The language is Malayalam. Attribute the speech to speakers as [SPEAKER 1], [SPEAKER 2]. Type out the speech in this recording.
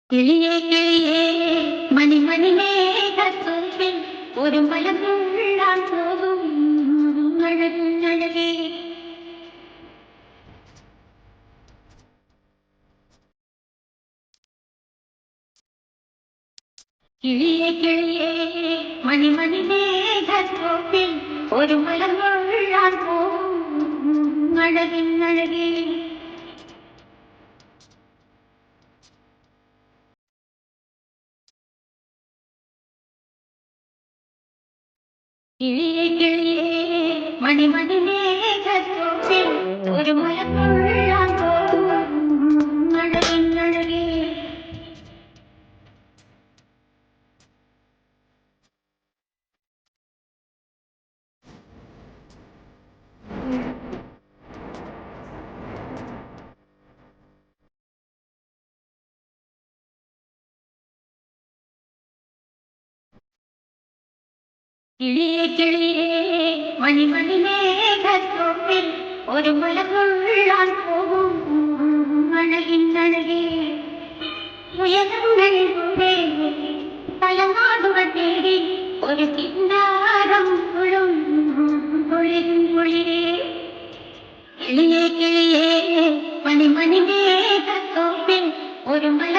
[SPEAKER 1] കിളിയേ കിളിയേ മണിമണി മേഘത്തോപ്പിൽ ഒരു മലം കൊള്ളാൻ പോകും അഴകേ. കിളിയേ കിളിയേ മണിമണി മേഘത്തോപ്പിൽ ഒരു മലം കൊള്ളാൻ പോകും അഴകേ. കിളിയേ കിളിയേ മണിമണി മേഘത്തോപ്പിൽ ഒരു മലം കൊള്ളാൻ പോകും അഴകേ. കിളിയേ കിളിയേ മണിമണി മേഘത്തോപ്പിൽ ഒരു മല കൊള്ളാൻ പോകും അഴകേ. ഉയരങ്ങളിലൂടെ തലനാടുകൾ തേടി ഒരു കിന്നാരം കുളിരേ. കിളിയേ കിളിയേ മണിമണി മേഘത്തോപ്പിൽ ഒരു മല